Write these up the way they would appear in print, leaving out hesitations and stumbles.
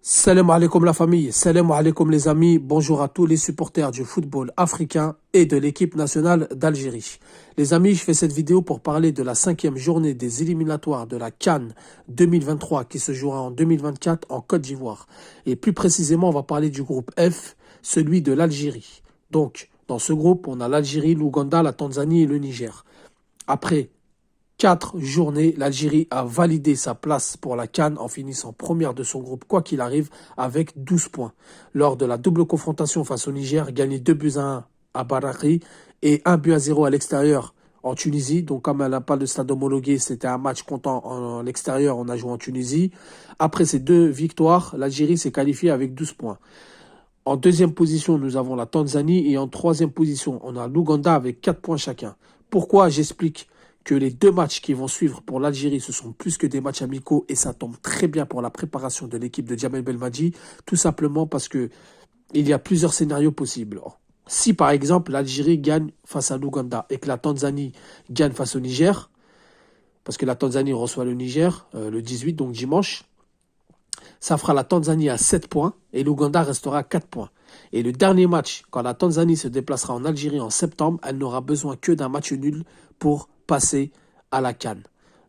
Salam alaikum la famille, salam alaikum les amis, bonjour à tous les supporters du football africain et de l'équipe nationale d'Algérie. Les amis, je fais cette vidéo pour parler de la 5e journée des éliminatoires de la CAN 2023 qui se jouera en 2024 en Côte d'Ivoire. Et plus précisément, on va parler du groupe F, celui de l'Algérie. Donc, dans ce groupe, on a l'Algérie, l'Ouganda, la Tanzanie et le Niger. Après 4 journées, l'Algérie a validé sa place pour la CAN en finissant première de son groupe, quoi qu'il arrive, avec 12 points. Lors de la double confrontation face au Niger, gagné 2-1 à Barakri et 1-0 à l'extérieur en Tunisie. Donc comme elle n'a pas de stade homologué, c'était un match comptant en l'extérieur, on a joué en Tunisie. Après ces deux victoires, l'Algérie s'est qualifiée avec 12 points. En deuxième position, nous avons la Tanzanie et en troisième position, on a l'Ouganda avec 4 points chacun. Pourquoi? J'explique que les deux matchs qui vont suivre pour l'Algérie, ce sont plus que des matchs amicaux et ça tombe très bien pour la préparation de l'équipe de Djamel Belmadi, tout simplement parce que il y a plusieurs scénarios possibles. Si par exemple l'Algérie gagne face à l'Ouganda et que la Tanzanie gagne face au Niger, parce que la Tanzanie reçoit le Niger le 18, donc dimanche, ça fera la Tanzanie à 7 points et l'Ouganda restera à 4 points. Et le dernier match, quand la Tanzanie se déplacera en Algérie en septembre, elle n'aura besoin que d'un match nul pour passer à la CAN.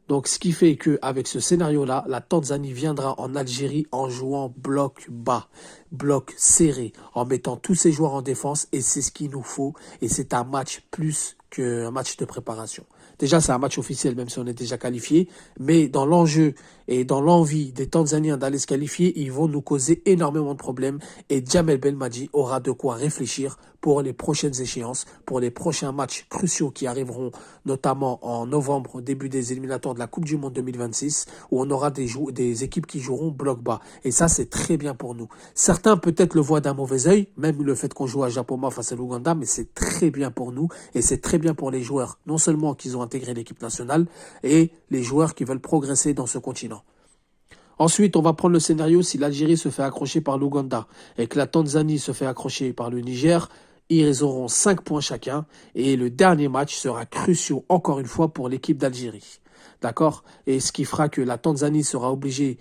Donc ce qui fait qu'avec ce scénario-là, la Tanzanie viendra en Algérie en jouant bloc bas, bloc serré, en mettant tous ses joueurs en défense et c'est ce qu'il nous faut. Et c'est un match plus qu'un match de préparation. Déjà, c'est un match officiel, même si on est déjà qualifié. Mais dans l'enjeu et dans l'envie des Tanzaniens d'aller se qualifier, ils vont nous causer énormément de problèmes. Et Djamel Belmadi aura de quoi réfléchir pour les prochaines échéances, pour les prochains matchs cruciaux qui arriveront, notamment en novembre, au début des éliminatoires de la Coupe du Monde 2026, où on aura des équipes qui joueront bloc bas. Et ça, c'est très bien pour nous. Certains peut-être le voient d'un mauvais œil, même le fait qu'on joue à Japoma face à l'Ouganda, mais c'est très bien pour nous et c'est très bien pour les joueurs, non seulement qu'ils ont intégré l'équipe nationale, et les joueurs qui veulent progresser dans ce continent. Ensuite, on va prendre le scénario si l'Algérie se fait accrocher par l'Ouganda et que la Tanzanie se fait accrocher par le Niger. Ils auront 5 points chacun et le dernier match sera crucial encore une fois pour l'équipe d'Algérie. D'accord? Et ce qui fera que la Tanzanie sera obligée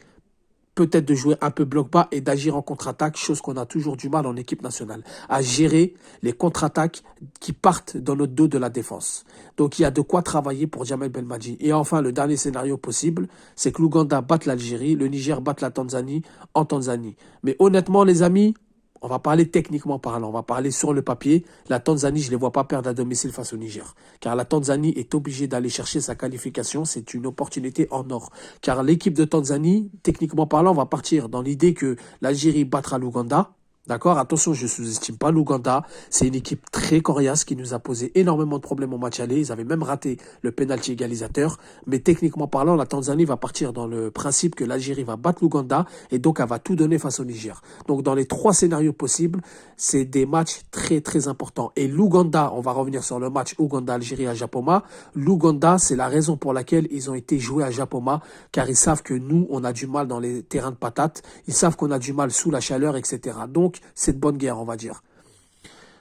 peut-être de jouer un peu bloc bas et d'agir en contre-attaque, chose qu'on a toujours du mal en équipe nationale, à gérer les contre-attaques qui partent dans notre dos de la défense. Donc il y a de quoi travailler pour Djamel Belmadi. Et enfin, le dernier scénario possible, c'est que l'Ouganda batte l'Algérie, le Niger batte la Tanzanie en Tanzanie. Mais honnêtement, les amis, on va parler techniquement parlant, on va parler sur le papier. La Tanzanie, je ne les vois pas perdre à domicile face au Niger. Car la Tanzanie est obligée d'aller chercher sa qualification. C'est une opportunité en or. Car l'équipe de Tanzanie, techniquement parlant, va partir dans l'idée que l'Algérie battra l'Ouganda. D'accord? Attention, je ne sous-estime pas l'Ouganda. C'est une équipe très coriace qui nous a posé énormément de problèmes au match aller. Ils avaient même raté le pénalty égalisateur. Mais techniquement parlant, la Tanzanie va partir dans le principe que l'Algérie va battre l'Ouganda et donc elle va tout donner face au Niger. Donc dans les 3 scénarios possibles, c'est des matchs très très importants. Et l'Ouganda, on va revenir sur le match Ouganda-Algérie à Japoma. L'Ouganda, c'est la raison pour laquelle ils ont été joués à Japoma, car ils savent que nous, on a du mal dans les terrains de patates. Ils savent qu'on a du mal sous la chaleur, etc. Donc c'est de bonne guerre, on va dire.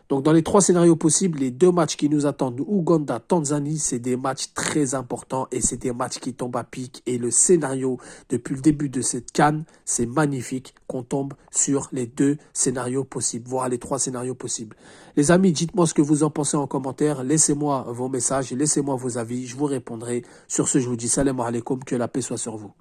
Donc, dans les 3 scénarios possibles, les 2 matchs qui nous attendent, Ouganda, Tanzanie, c'est des matchs très importants et c'est des matchs qui tombent à pic. Et le scénario, depuis le début de cette CAN, c'est magnifique qu'on tombe sur les 2 scénarios possibles, voire les 3 scénarios possibles. Les amis, dites-moi ce que vous en pensez en commentaire. Laissez-moi vos messages, laissez-moi vos avis, je vous répondrai. Sur ce, je vous dis salam alaikum, que la paix soit sur vous.